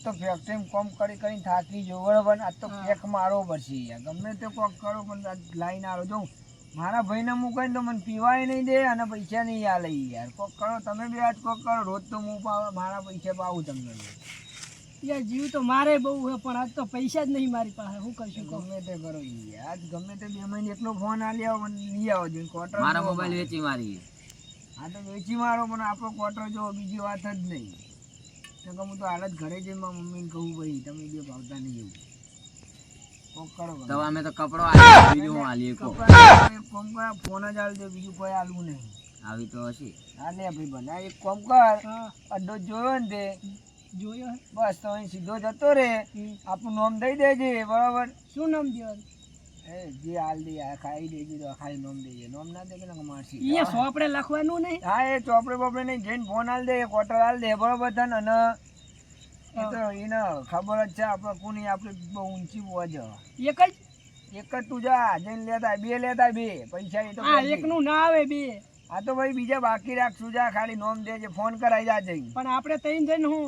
તો ફેક્ટરી કોમ કરી થાકી જો બરાબર. આજ તો પેક મારવો પડશે યાર, ગમે તે કોક કરો પણ લાઈન આવો. જો મારા ભાઈને મૂકીને તો મને પીવાય નહીં દે અને પૈસા નહીં આલે યાર. કોક કરો તમે બી આજ કોક કરો. રોજ તો હું મારા પૈસા પાવું તમને યાર. જીવ તો મારે બહુ છે પણ આજ તો પૈસા જ નહીં મારી પાસે. શું કરશું? ગમે તે કરો યાર, આજ ગમે તે 2 મહિને એટલો ફોન આલી આવો મને લઈ આવો જો. ક્વાર્ટર મારા મોબાઈલ વેચી મારી. હા તો વેચી મારો પણ આપણો ક્વાર્ટર જો બીજી વાત જ નહીં. તો હું તો હાલ જ ઘરે જઈને મારા મમ્મીને કહું ભાઈ તમે બે ભાવતા નહીં એવું કોક કરો. તો અમે તો કપડો આલી બીજું હું આલી કો કોમ કર, ફોન જ આલ દે, બીજું કોઈ આલવું નહીં. આવી તો હશે. હા લે ભાઈ બના એક કોમ કર, અડ્ડો જોયો ને તે જોયો બસ તો અહીં સીધો જતો રે. આપણું નામ દઈ દેજે બરાબર. શું નામ દેવાનું? એ જે હાલ દે ખાઈ દેજે તો ખાલી નામ દેજે. નામ ના દે કે મારસી અહીંયા સોપડે લખવાનું નહીં. હા એ ચોપડે બોપડે નહીં, જઈને ફોન હાલ દે, ક્વાર્ટર હાલ દે બરોબર તને. અને એ તો એને ખબર જ છે આપણે કોની આપણે બહુ ઊંચી પહોંચ. એક જ તું જા જઈને લેતા 2 લેતા 2 પૈસા એ તો એક નું ના આવે 2. આ તો ભાઈ બીજા બાકી રાખશું. જા ખાલી નામ દેજે, ફોન કરાઈ જા જઈને. પણ આપણે તઈને જઈને હું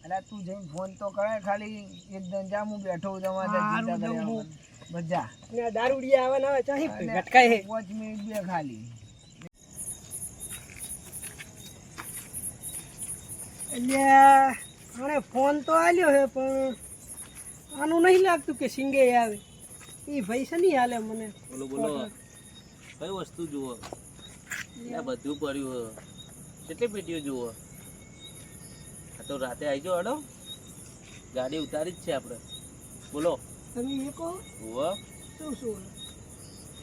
અલા તું જઈને ફોન તો કરાય ખાલી. એકદમ જા હું બેઠો હું તમારે બધા દારૂડિયા આવે ના આવે ચાહી ભટકાય 5 મિનિટ બે ખાલી. એટલે આને ફોન તો આલ્યો હે પણ આનું નહીં લાગતું કે સિંગે આવે. એ પૈસા નહીં હાલે મને. બોલો બોલો કઈ વસ્તુ જુઓ? બધું પડ્યું. કેટલી પેટીઓ જુઓ? આ તો રાતે આવી જાઓ. અડો ગાડી ઉતારી જ છે આપણે. બોલો તમે એ કહો શું શું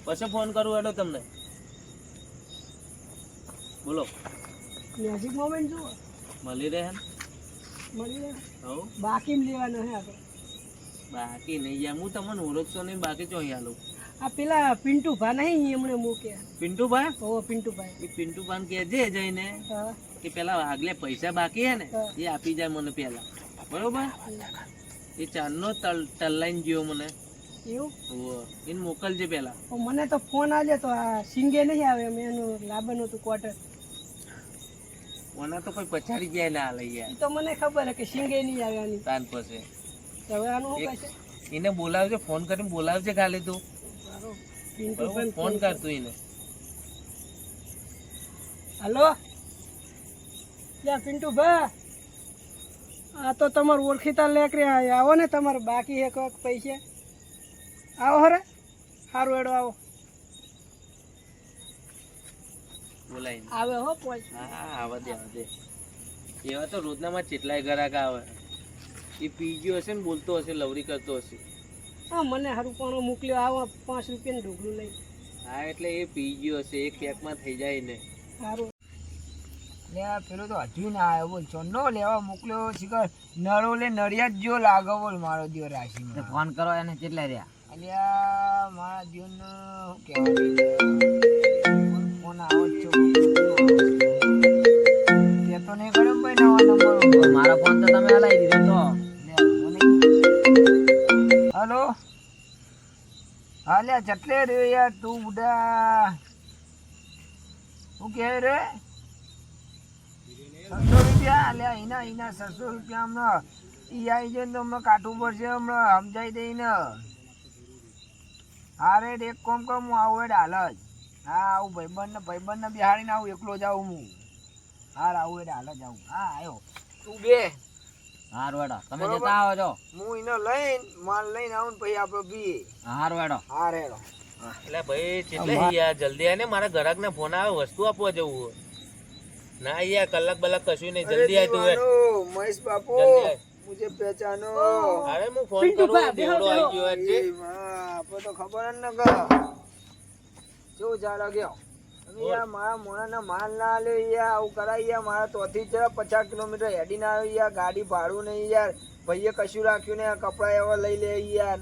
પછી ફોન કરું એડો તમને. બોલો મેજિક મોમેન્ટ જુઓ મળી રહે. મળી રહે. હવ બાકી લેવાનો હે આપણે. બાકી નહીં યાર, હું તમને ઓળખતો નહીં. બાકી ચો અહીંયા આલું. આ પેલા પિન્ટુભા નહીં એમણે મૂક્યા. પિન્ટુભાઈ? ઓ પિન્ટુભાઈ. એ પિન્ટુભાઈ કહેજે જઈને કે પેલા આગલે પૈસા બાકી હે ને એ આપી જાય મને પેલા. બરોબર? એ ચારનો તલ્લાઈન ગયો મને. એવું? એને મોકલજે પેલા. મને તો ફોન આવ્યો તો આ સિંગે નહીં આવે. મેં એનું લાવવાનું હતું ક્વાર્ટર. ઓના તો કોઈ પછાડી જાય ના લઈ યાર. તો મને ખબર હે કે સિંગે નહીં આવે આની. તાન પછી હવે આનું શું કહેશે? એને બોલાવજે, ફોન કરીને બોલાવજે ખાલી તું. પિન્ટુભાઈ ફોન કર તું એને. હલો ત્યાં પિન્ટુભા, આ તો તમારું ઓળખીતા લેકરી આવો ને. તમારે બાકી હે કોઈક પૈસા? આવો હરે સારું એડો આવો. બોલાઈને આવે હો પોચ. હા આવા દે આવા દે. એવા તો રોજનામાં કેટલાય ગ્રાહક આવે. એ પી ગયો હશે ને બોલતો હશે, લવરી કરતો હશે. હા મને સારું પણ મોકલ્યો. આવો 5 રૂપિયાનું ઢોકળું લઈ. હા એટલે એ પી ગયો હશે. એક પેકમાં થઈ જાય ને. સારું લે પેલો તો હજુ ના આવ્યો બોલ. ચોનો લેવા મોકલ્યો શીખર. નળો લે નળિયા જ જો લાગે બોલ મારો દિયો રાશિમાં. ફોન કરો એને કેટલા રહ્યા? અલ્યા મારા દિયોને શું કહેવાય ફોન આવો જ છો. તે તો નહીં કર્યો ભાઈ નવા નંબર. મારો ફોન તો તમે હલાવી દીધો તો. હલો હા લ્યા ચટલે રે યાર તું બુડા. શું કહે રે? 600 રૂપિયા અલ્યા એના 600 રૂપિયા હમણાં ઈ આવી જાય તો હમણાં કાઢવું પડશે. હમણાં સમજાઈ દઈને. હા રે એક કોમ કર હું આવું એટલે હાલ જ. હા આવું ભાઈબંધને બિહાડીને આવું. એકલો જ આવું હું. હા આવું એટલે હાલ જ આવું. હા આવ્યો તું બે. હારું હેડો તમે જતા આવો છો. હું એને લઈને માલ લઈને આવું ને પછી આપણે પીએ. હારું હેડો. હા રેડો. એટલે ભાઈ કેટલે યાર જલ્દી આને. મારા ગ્રાહકને ફોન આવે વસ્તુ આપવા જવું. ના યાર કલાક બલાક કશું નહીં. જલ્દી આય તું. મહેશ બાપુ મુझे पहचानो. અરે હું ફોન કરું દેવડો આવી ગયો છે. આપણે તો ખબર જ ન કર. જો ચાલો ગયો તમે યાર મારા મોણાના માલ ના લે યાર. આવું કરાય યાર. મારા તોથી જ 50 કિલોમીટર હેડી ના આવ્યું યાર. ગાડી ભાડું નહીં યાર. ભાઈએ કશું રાખ્યું ને કપડા એવા લઈ લે યાર.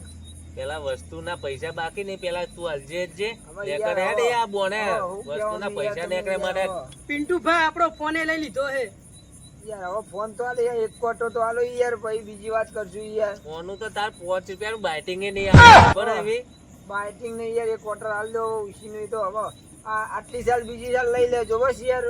પેલા વસ્તુના પૈસા બાકી નહીં. પેલા તું અલજે જે યાર, હેડે આ બોને વસ્તુના પૈસા નીકળે મને. પિન્ટુભાઈ આપણો ફોને લઈ લીધો હે યાર. હવે ફોન તો આલે યાર. એક ક્વાર્ટર તો આલો યાર. પછી બીજી વાત કરશું યાર. ફોનનું તો તાર 5 રૂપિયાનું બાઇટિંગ નહીં આવે. બરાબર એવી બાઇટિંગ નહીં યાર. એક ક્વાર્ટર આલ દો ઉછી નહીં તો હવે આટલી સાલ બીજી સાલ લઈ લેજો બસ યાર.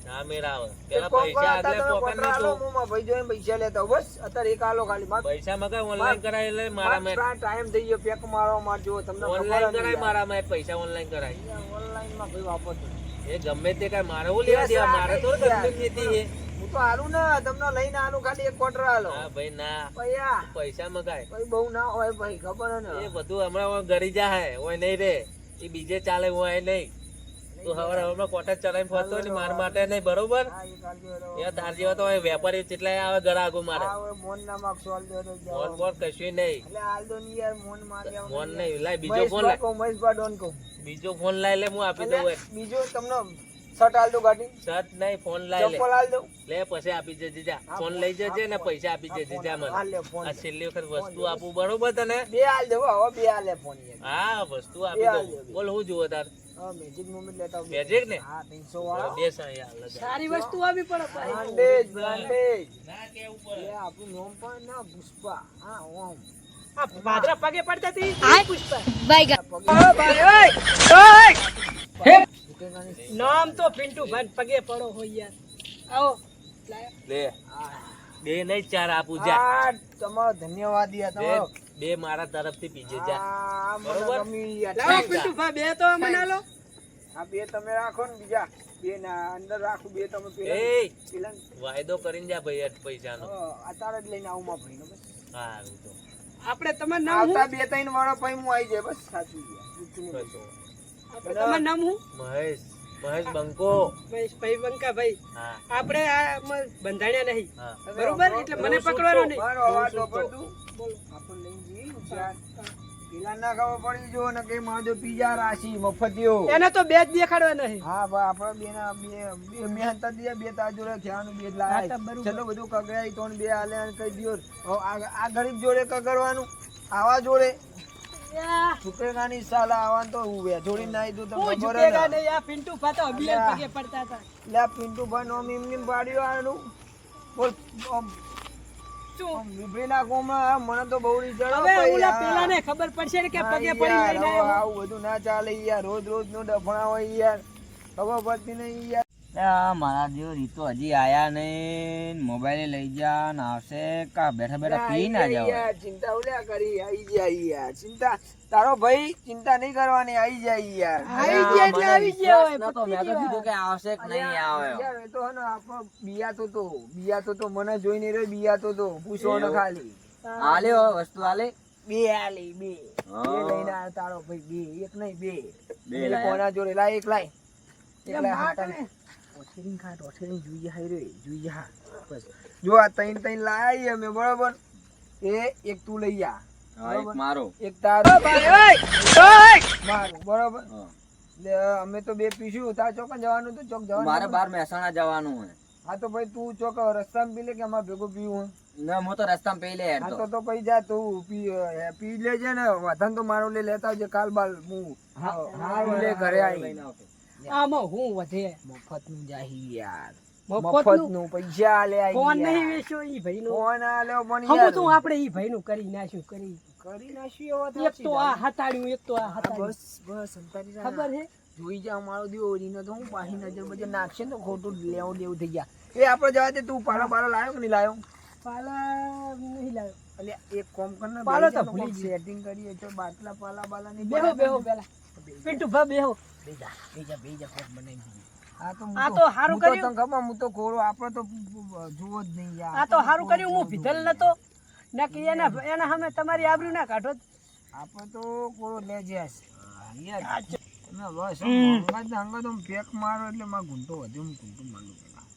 ના મેળ આવે એક પેલા કોમ કરો, પૈસા અત્યારે આગલે તમે પોકેટ કોતરા આલો, નતું હું મારા ભાઈ જોઈને પૈસા લેતા આવું. બસ અત્યારે એક આલો ખાલી માર પૈસા મગાય ઓનલાઈન કરાય એટલે મારા મેં ટાઈમ થઈ ગયો પેક મારવા માર જો તમને ઓનલાઈન કરાય મારા મેં પૈસા ઓનલાઈન કરાય ઓનલાઈન માં ભાઈ વાપરતો એ ગમે તે કાંઈ મારે હું લેવા દેવા મારે તો ગમે ખેતી છે હું તો આલું ને તમને લઈને આલું ખાલી એક કોટરા આલો હા ભાઈ ના પૈયા પૈસા મગાય ભાઈ બહુ ના હોય ભાઈ ખબર હે ને એ બધું હમણાં ગરી જાય હોય નહીં રે એ બીજે ચાલે હોય નહીં તું હવે હમણાં કોટા ચલાવીને ફરતો હોય ને મારા માટે નહીં બરોબર હા, એ કાલજો હવે. એ તાર જેવા તો હવે વેપારી કેટલાય આવે ગરાગો મારે હા, હવે મોન ના માગશો હાલ દો તો જાઓ. ફોન બોન કશું નહીં એટલે હાલ દો ને યાર મોન માગ્યા ફોન વગર નહીં લાય બીજો મહેશભાઈ ફોન લાય કહું, મહેશભાઈ ડોન કહું. બીજો ફોન લાય લે હું આપી દઉં એટલે હોય બીજો તમને શર્ટ હાલ દો ગાડી શર્ટ નહીં ફોન લાય લે ચપ્પલ હાલ દો લે પછી આપી જજે જા ફોન લઈ જજે ને પૈસા આપી જજે જા મને હાલ લે ફોન આ છેલ્લી વખત વસ્તુ આપું બરોબર તને બે હાલ દો હવે બે હાલ લે ફોન યાર હા વસ્તુ આપી દઉં બોલ હું જુઓ તાર હા મેજિક મોમેન્ટ લેતા આવું. મેજિક ને હા 300 વાળો બે સાઈ હાલ લે. સારી વસ્તુ આવી પડે ભાઈ. બ્રાન્ડેજ ના કેવું પડે એ આપણું નામ પણ ના પુષ્પા હા ઓમ આ ભાદરા પગે પડતા હતી પુષ્પા. પગે ઓ ભાઈ ઓય ઓય સુકેગાની નામ તો પિન્ટુ ભાઈ પગે પડો હોય યાર. આવો લાયો. લે બે નહીં ચાર આપું જા આ તમારો ધન્યવાદ યાર બે તમારો બે મારા તરફથી પીજે જા આ મને બરોબર? ગમી યાર. લાવો પિન્ટુ ભાઈ બે તો મને લો. આ બે તમે રાખો ને બીજા બે ના અંદર રાખો બે તમે પેલા એ પેલા વાયદો કરીને જા ભાઈ આ પૈસાનો અત્યારે જ લઈને આવું માં ભાઈ બસ સારું તો આપણે તમારું નામ આવતા હું? 2-3 વાળા પછી હું આવી જાય બસ સાચું યાર કશો. આપણે તમારું નામ હું? મહેશ મહેશ બંકો ભાઈ બંકા ભાઈ. હા આપણે આ બંધાણ્યા નહીં હા બરોબર એટલે મને પકડવાનો નહીં. મારો અવાજ શું તો તું બોલો. આપણે લઈને જઈએ ને ચાર. પેલા ના ખબર પડી જો ને કે માજો પીઝા રાશી મફતિયો એને તો બે જ દેખાડવા નહીં. હા ભાઈ આપણે બે ના બે મહેનત દે બે તાર જોડે થયાનું બે જ હા, લાય તો બરોબર. ચલો બધું કગડાઈ તો બે આલે અને કહી દ્યો હવે આ ગરીબ જોડે કગડવાનું આવા જોડે યા, સુકેગાની સાલા આવવાનું તો હું બે જોડી નાઈ દઉં તો હું ખબર ઝૂકેગા હે ને. નહીં. આ પિન્ટુ ભાઈ તો અભિયાન પગે પડતા હતા. લે પિન્ટુ ભાઈ નોમ એમ નેમ પાડ્યું આનું બોલ આમ શું વિભરીના ગોમાં મને તો બહુ રીઝળ હવે ઓલા પેલાને ખબર પડશે ને કે પગે પડી લઈને આવ્યો. આવું બધું ના ચાલે યાર રોજ રોજ નો ડફણા હોય યાર ખબર પડતી નહીં યાર મારા જેવો રીતો હજી આયા ને મોબાઈલ લઈ જા ને આવશે કા બેઠા બેઠા પી ના જાવ યાર ચિંતા ઓલ્યા કરી આવી જાય યાર ચિંતા તારો ભાઈ ચિંતા નહીં કરવાની આવી જાય યાર આવી ગયા એટલે આવી ગયા હોય. તો મેં તો કીધું કે આવશે કે નહીં આવે યાર એ તો હે ને આપણો બિયાતો તો મને જોઈને રહ્યો બિયાતો તો પૂછો ને ખાલી આલે વસ્તુ આલે બે આલી બે લઈને આ તારો ભાઈ બે એક નહીં બે લાયા. કોના જોડે લાય એક લાય એક એ લાય માં હાટાને. કને? ઓછેરીને ખાટ ઓછેરીને જોઈ જા હાય રે જોઈ જા બસ જો આ ત્રણ લાયા અમે બરાબર એ એક તું લઈ જા હા, એક મારો એક તારો મારું બરાબર એટલે અમે તો બે પીશું તાર ચોક જવાનું તો ચોક મારે જવાનું બાર મહેસાણા જવાનું હે હા તો ભાઈ તું ચોક રસ્તામાં પી લે કે અમારે ભેગું પીવું ને હું તો રસ્તામાં પી લે હેડ હા તો તો પછી જા તું પી લેજે ને વધારે તો મારો લે લેતા આવજે કાલ બાલ હું હા લે ઘરે આવી આમાં હું વધે મફત નું જાહી યાર મફતનું? મફત નું પૈસા આલે આઈ ફોન યાર. નહીં વેચ્યો ઈ ભાઈનો. ફોન આલ્યો પણ હમું યાર તું આપણે ઈ ભાઈનું કરી નાખ્યું કરી. કરી નાખ્યું એવો એક તો આ હતાડ્યું એક તો આ હા, હતાડ્યું. બસ અંતારી જા. ખબર હે જોઈ જા મારો દીવો તો હું પાછી નજર બજર નાખશે ને તો ખોટું લેવું દેવું થઈ ગયા એ આપણે જવા દે તું પાલો પાલો લાયો કે નહીં લાયો પાલા નહીં લાવ્યો. એટલે એક કોમ કર ને પાલો તો ભૂલી ગયો. સેટિંગ કરીએ તો બાટલા પાલા બાલા ની બેહો પેલા પિન્ટુ ભા બેહો. બેજા કોક બનાવી દીધી આ તો આ તો હારું કર્યું. તને ખબર હું તો કોરો આપણે તો જુઓ જ નહીં યાર આ તો સારું કર્યું હું ભીધલ નતો ના કે એના સામે તમારી આબરૂ ના કાઢો. આપણે તો કોરો લેજે યાર તમે બસ હંગા તો પેક મારો એટલે માં ઘૂંટો વધુ હું ઘૂંટો મારું પેલા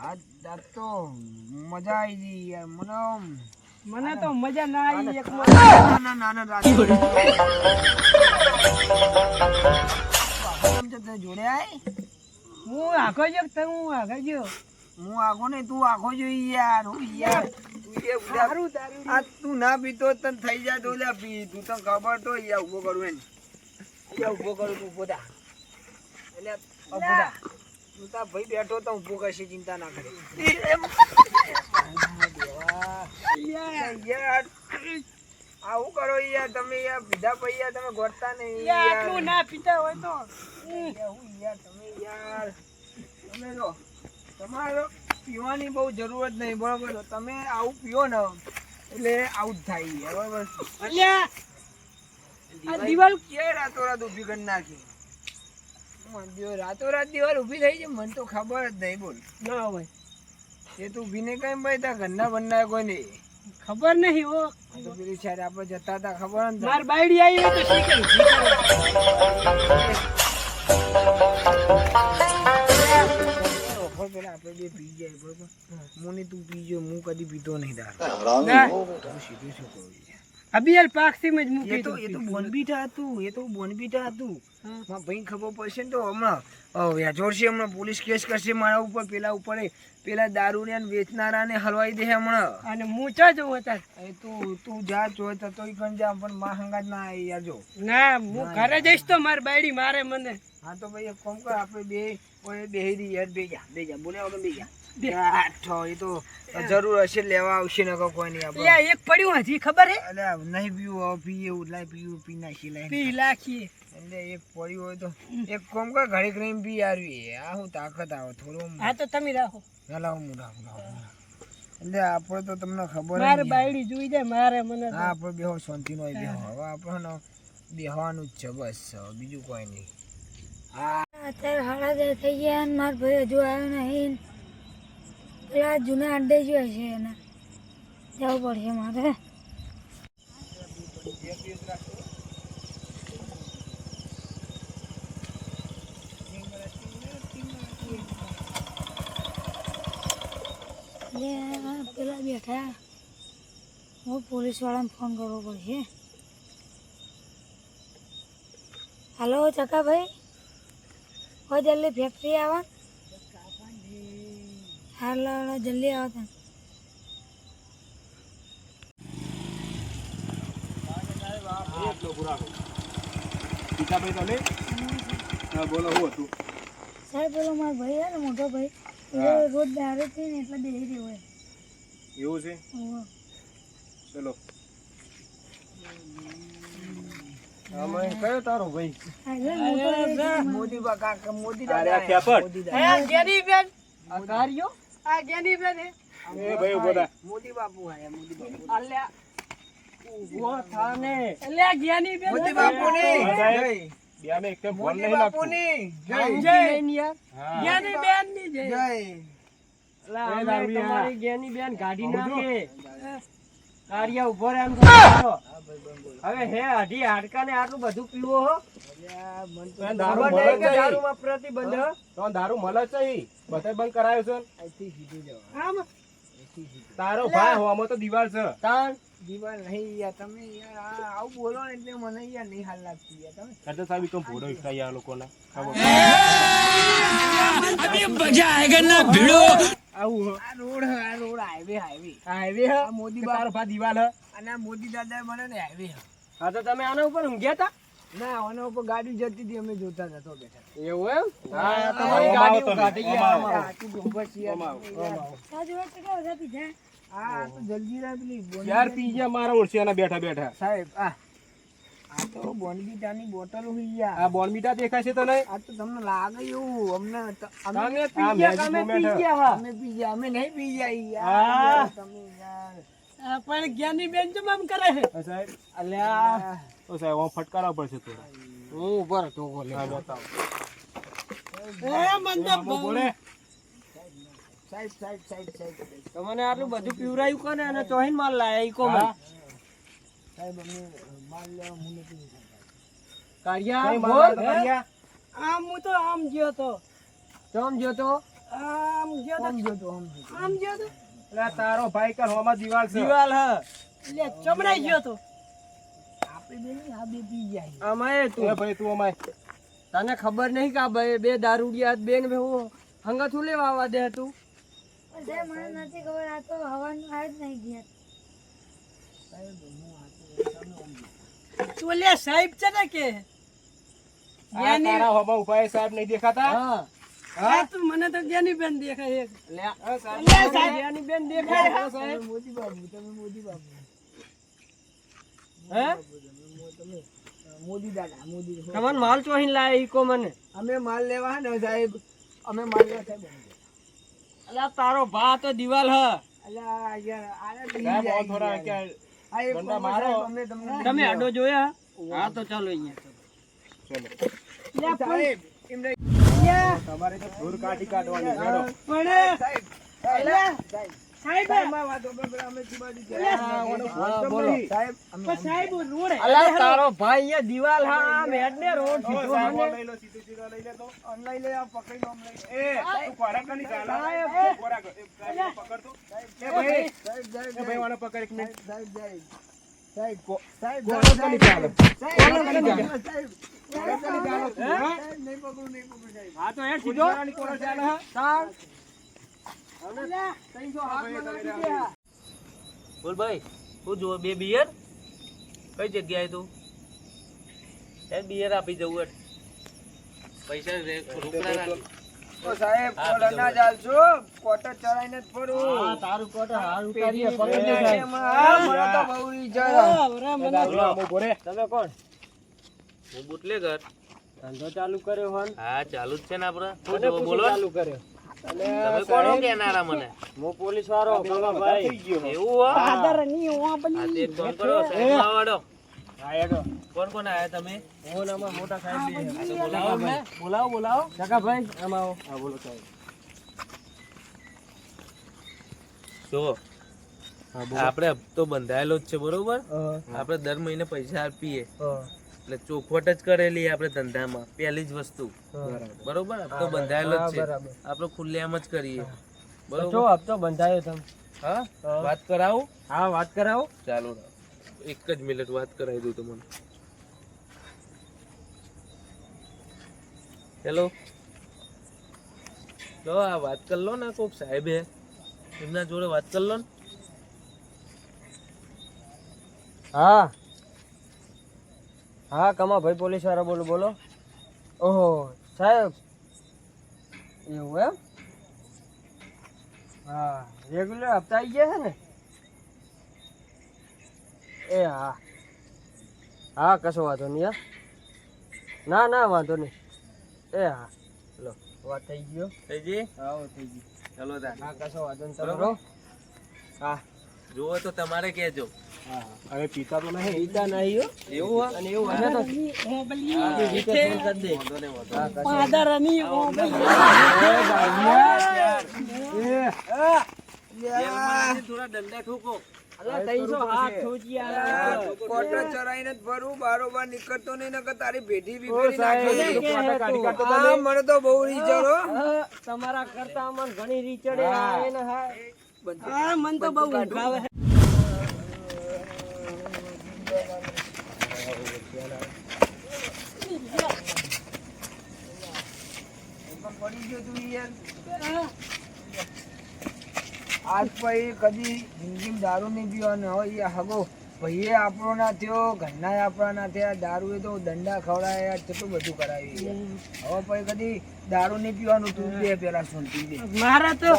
આ દાંત તો મજા આવી ગઈ યાર મને મને તો મજા ના આવી એક ના ના ના રાત જોડે આય હું આખો જો તે હું આખો જો હું આખો નહીં તું આખો જોઈ યાર હું યાર તું એ ઉડા સારું તારું આ તું ના પીતો તને થઈ જાય તો લે પી તું તને ખબર તો અહીંયા ઉભો કરું એને અહીંયા ઉભો કરું તું ઉભો થા એટલે ઉભો થા તું તાર ભાઈ બેઠો તો ઉભો કરશે ચિંતા ના કરે યાર આવું કરો યાર તમે યાર પીધા પછી યાર તમે ગોઠતા નહીં લે, યાર આટલું ના પીતા હોય તો હું યાર તમે યાર તમે જો તમારે પીવાની બહુ જરૂરત નહીં બરોબર તો તમે આવું પીઓ ને એટલે આવું જ થાય યાર બરોબર અલ્યા આ દિવાલ કે રાતોરાત ઊભી કરી નાખી રાતોરાત દિવાલ ઊભી થઈ છે મને તો ખબર જ નહીં બોલ ના હોય એ તો ઊભી નહીં કઈ ભાઈ તાર ઘરના બંના કોઈ નહીં ખબર નહીં હો આ તો પેલી સાઈડ આપણે જતા હતા ખબર ને માર બાયડી આવી હોય તો શીખે પેલા આપણે બે પી જાય બરોબર મુની તું પીજો હું કદી પીતો નહીં તાર ના તું સીધું શું કહું અબિયલ પાકથી જ મૂકી એ તો બોનબીટા હતું એ તો બોનબીટા હતું મારા ભાઈ ખબર પડશે ને તો હમણાં જોડશે હમણાં પોલીસ કેસ કરશે મારા ઉપર પેલા દારૂ ને વેચનારા ને હલવાઈ દે હમણાં અને મૂચા જોવો તાર એ તું જા જોઈ તો તોય કણ જા પણ માં હંગાત ના આવી યાર જો ના હું ઘરે જઈશ તો માર બાયડી મારે મને હા તો ભાઈ એક કામ કર આપણે બે કોઈ બેહી દી યાર બે જા બોલ્યા વગર બે જા એ તો જરૂર હશે લેવા આવશે ને કોઈ નહીં આપણે લે એક પડ્યું હજી ખબર હે અલ્યા નહીં પીવું હવે પીએ એવું લાય પીવું પી નાખી લાય પી લાખીએ એટલે એક પડ્યું હોય તો એક કોમ કર ઘડી કરીને પી આવી આ હું તાકાત આવે થોડું હા તો તમે રાખો લાવો હું રાખું એટલે આપણે તો તમને ખબર મારે બાયડી જોઈ જાય મારે મને હા આપણે બેહો શાંતિનો બેહો હવે આપણે બેહવાનું જ છે બસ બીજું કોઈ નહીં અત્યારે હાડા થઈ ગયા અને મારો ભાઈ હજુ આવ્યો નહીં પેલા જૂના અડ્ડે જ હશે એને જવું પડશે મારે પેલા બેઠા હું પોલીસવાળાને ફોન કરવો પડશે હાલો ચકાભાઈ હોય જલ્દી ફેક્ટરી આવો હાલો જલ્દી આવો તમે સાહેબ પેલો મારો ભાઈ છે ને મોટો ભાઈ એ રોજ દારૂ પી ને એટલે બેસી રહ્યો હોય એવું છે હોવે. ચલો કયો તારો ભાઈ હા, એ મોટો ભાઈ છે. મોદી બા કાકા મોદી અરે દાદા આ ખેપટ. મોદી આ ગેની બેન આ કાર્યો આ ગેની બેન હે એ ભાઈ ઉભો થા. મોદી બાપુ આયા મોદી બાપુ અલ્યા ઉભો થાને અલ્યા ગેની બેન મોદી બાપુ ની સાહેબ. જય બેને એકદમ ફોન મોદી નહીં બાપુ લાગતું. ની જય યાર હા. ગેની બેન ની જય જય અલા એ અમે દારૂડિયા. તમારી ગેની બેન ગાડી નાખે કાર્યા ઉભો રહે એમ હવે હે અઢી હાડકાને આટલું બધું પીવો હો અલ્યા મન તો એ દારૂ ખબર મળે નહીં કે છે. દારૂમાં પ્રતિબંધ હો? તો દારૂ મળે છે ઈ. બધાય બંધ કરાયો છે ને. અહીંથી સીધું જવા આમ તારો ભાઈ હોવામાં તો દિવાલ છે. તાણ દીવાલ નહીં યાર તમે યાર આવું બોલો ને એટલે મને યાર નહીં હાલ લાગતી યાર તમે કરતા સાહેબ તો ભોળો વિકસાઈ આ લોકોના. ખબર. આવું હે. આ રોડ હાઈવે હાઈવે આ મોદી કે તારો બાપુ ભાઈ દિવાલ હે. અને આ મોદી દાદા મને ને હાઈવે હા તો તમે આના ઉપર ઊંઘ્યા હતા ના આના ઉપર ગાડી જતી હતી અમે જોતા હતા તો બેઠા એવું એમ હા, તમારી ઓમાં ગાડી આવો તમે. કાઢી ઓમાં ગયા આવો. અમારો. આટલું ડુંગર છે યાર. ઓમાં આવો. સાજુ હોય તો કેવા બધા પીધા આ તો જલ્દીરા પેલી બોનબીટા- યાર પી ગયા મારા ઓળશિયાના બેઠા બેઠા. સાહેબ આ તો બોનબીટાની બોટલ હોય યાર આ બોર્નવીટા દેખાય છે તને? આ તો તમને લાગે એવું અમને તમે પી આ ગયા મેજિક તમે પી મોમેન્ટ. ગયા હા અમે પી ગયા અમે નહીં પી ગયા હા. યાર તમે યાર આ પણ જ્ઞાની બેન ચમ આમ કરે છે હા, સાહેબ. અલ્યા તો સાહેબ આમ ફટકારવા પડશે થોડા. હું ઉપર તો બોલે હા, બતાવો. એ મંદપ આમાં બોલે. સાહેબ સાહેબ સાહેબ સાહેબ તમને આટલું બધું પીવરાયું કોને અને ચોહીન માલ લાયા ઈ કોમ હા. સાહેબ અમે માલ લેવા મુને પી કાઢ્યા કઈ બોલ મારવા કર્યા? આમ હું તો આમ ગયો તો ચમ જો તો આમ ગયો તો આમ જો તો આમ જો તો. આમ ગયો તો એટલે આ તારો ભાઈ કર હોમાં દિવાલ છે. દિવાલ હ લે ચમડાઈ ગયો તો આપણે બે નહીં, આ બે પી જાય આમાં એ તું ભાઈ તું અમાય. તને ખબર નહીં કે આ બે દારૂડિયા બેન હું હંગા છું લેવા આવવા દે તું પણ સાહેબ મને નથી ખબર આ તો હવાનું આ જ નહીં ગયા તું લે સાહેબ છે ને કે આ જ્ઞાની તારા હોમાં ઉભા એ સાહેબ નહીં દેખાતા? હા હા તું મને તો જ્ઞાની બેન દેખાય એક હા, સાહેબ. લે સાહેબ જ્ઞાની બેન દેખાય હા સાહેબ મોદી બાબુ તમે મોદી બાબુ હે મોદી દાદા મોદી તમને માલ ચોહીને લાયા ઈ કો મને. અમે માલ લેવા ને સાહેબ અમે માલ લેવા સાહેબ અલા તારો ભા તો દિવાલ હ. અલ્યા યાર આને લઈ સાહેબ, જાય આવો થોડા યાર. ક્યાં આ એક ધંધા કોમો મારો. સાહેબ, અમે તમને તમે આડો જોયા? હા તો ચાલો અહીંયા. ચલો સાહેબ એમને તમારે તો ધૂળ કાઢી કાઢવાની છે, હેડો. સાહેબ સાહેબ માં વાતો પર અમે જીવાડી ગયા. બોલો. સાહેબ અમે સાહેબ રોડ અલા તારો ભાઈ અહીંયા દિવાલ હા આમ હેડને રોડ ઓ, સીધો સાહેબ, મને. લઈ લો, સીધું સીધા લઈ લે તો. ઓનલાઈન લઈ આવ પકડી લો અમને. એ, તું ખોરાક નહીં ચાલે. સાહેબ. ખોરાક, એ, ગાડીને પકડ તું. એ, ભાઈ, સાહેબ સાહેબ એ, ભાઈ, વાળો પકડ એક મિનિટ. સાહેબ સાહેબ સાહેબ સાહેબ ખોરાક નહીં ચાલે. સાહેબ નહીં પકડું નહીં પકડું સાહેબ. હા તો હેડ સીધો. કુંજરાની ખોરાક ચાલે, હા? તાર. બોલ ભાઈ શું જુઓ? 2 બિયર કઈ જગ્યાએ તું? બિયર આપી જવું હેડ. પૈસા રોકડા રાખ. ઓ સાહેબ કોલ ના ચાલશો કોટર ચડાઈને જ ફરું. તારું કોટ હારું પેઢીએ કરીએ પકડી પકડી નાખે એમાં. હા, મને તો બહુ ઈચ્છા છે. બોલો, હું બોલે. તમે કોણ? હું બુટલેગર. ધંધો ચાલુ કર્યો હોન? હા ચાલુ જ છે ને આપડે. શું કોને જુઓ? બોલો. ચાલુ કર્યો? તમે કોણ કેનારા મને? હું પોલીસ વાળો કમાભાઈ. થઈ ગયો. એવું હો? આદર ની હું હા, તે એક કામ કરો, સાહેબ લાવો હેડો. હા, હેડો. કોણ કોણ આયા તમે? હું આમાં મોટા સાહેબ બી છે. આ તો બોલાવો અમને. બોલાવો. કાકાભાઈ આમાં આવો. હા, બોલો સાહેબ. જુઓ આપણે હપ્તો બંધાયેલો જ છે બરોબર. આપણે દર મહિને પૈસા આપીએ એટલે ચોખવટ જ કરેલી આપણે ધંધામાં. પહેલી જ વસ્તુ બરોબર. હપ્તો બંધાયેલો જ છે. આપણે ખુલ્લેઆમ જ કરીએ બરોબર. જો હપ્તો બંધાયો તમે. હા વાત કરાવું? હા વાત કરાવો. ચાલો એક જ મિનિટ વાત કરાવી દઉં તમને. હેલો જો આ વાત કરી લો ને કોક સાહેબ હે એમના જોડે વાત કરી લો ને. હા હા કમાભાઈ પોલીસ વાળા બોલો. ઓહો સાહેબ એવું એમ? હા રેગ્યુલર હપ્તા આવી ગયા છે ને? એ હા હા કશો વાંધો નહીં. હા ના વાંધો નહીં. એ હા લો વાત થઈ ગયો. થઈ જી હા થઈ ગઈ. ચલો તાર. હા કશો વાંધો નહીં. બરોબર. તમે રહો. હા જુઓ તો તમારે કહેજો. હા, હવે પીતા તો નહીં. પીતા નહીં હો. એવું હે? અને એવું હશે તો આપણી રીતે ફોન કરી દે. વાંધો નહીં, વાંધો હા, કશો જેલમાં થોડા દંડા ઠોકો. અલા 300 હાથ ઠોકી આલા. કોટર ચડાઈને જ ફરું બારોબાર નીકળતો નહીં નકર તારી ભેટી ઓ, બીગડી સાહેબ, નાખે. એ તો ખોટા કાઢી કાઢતો હા, તમે. મને તો બહુ રીચર હો. તમારા કરતા અમને ઘણી રીચડે આવે ને હા. હા મન તો બહુ ઊંઘ આવે. પડી ગયો તું યાર. આજ પછી કદી જિંદગીમાં દારૂ નહીં પીવાનો હોય યાર. હગો ભાઈએ આપણો ના થયો, ઘરના આપણા ના થયા. દારૂ એ તો દંડા ખવડાયા, કેટલું બધું કરાવી યાર. હવે પછી કદી દારૂ નહીં પીવાનું. તું બે પેલા સુનતી દે. મારા તો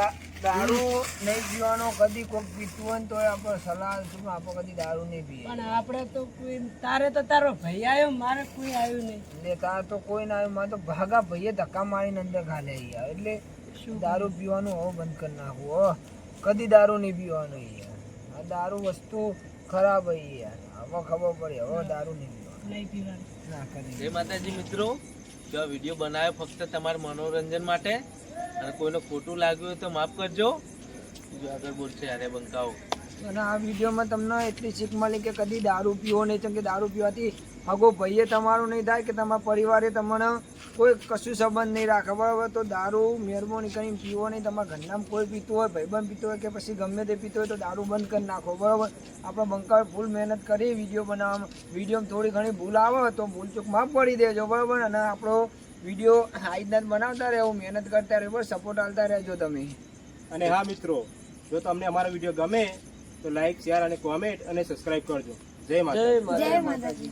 દારૂ નહીં પીવાનો. કદી કોક પીતું હોય ને તો આપણે સલાહ શું આપણે કદી દારૂ નહીં પીએ. પણ આપણે તો કોઈ તારે તો તારો ભાઈ આવ્યો, મારે કોઈ આવ્યું નહીં. એટલે તાર તો કોઈ ના આવ્યું. મારે તો ભાગા ભાઈએ ધક્કા મારીને અંદર ઘાલે યાર. એટલે દારૂ પીવાનું હવે બંધ કરી નાખવું. હો કદી દારૂ નહીં પીવાનું યાર. આ દારૂ વસ્તુ ખરાબ હોય યાર. હવે ખબર પડી હવે દારૂ નહીં પીવાનું. નહીં પીવાનું. ના કદી. જય માતાજી મિત્રો. જો આ વિડીયો બનાવ્યો ફક્ત તમારા મનોરંજન માટે અને કોઈને ખોટું લાગ્યું હોય તો માફ કરજો. જો આગળ બોલશે યારે બંકાઓ. અને આ વિડીયોમાં તમને એટલી શીખ મળી કે કદી દારૂ પીવો નહીં. કેમ કે દારૂ પીવાથી હગો ભાઈએ તમારું નહીં થાય કે તમારા પરિવારે તમને કોઈ કશું સંબંધ નહીં રાખે બરાબર. તો દારૂ મહેરબાની કરીને પીવો નહીં. તમારા ઘરનામાં કોઈ પીતું હોય, ભાઈબંધ પીતો હોય કે પછી ગમે તે પીતો હોય તો દારૂ બંધ કરી નાખો બરાબર. આપણે બંકાળ ફૂલ મહેનત કરી વિડીયો બનાવવામાં. વિડીયોમાં થોડી ઘણી ભૂલ આવે તો ભૂલચૂક માફ પડી દેજો બરાબર. અને આપણો વિડીયો આ રીતના જ બનાવતા રહેવો, મહેનત કરતા રહેવો, સપોર્ટ આપતા રહેજો તમે. અને હા મિત્રો, જો તમને અમારો વિડીયો ગમે તો લાઈક, શેર અને કોમેન્ટ અને સબસ્ક્રાઇબ કરજો. જય માતા. જય માતા. જય માતાજી.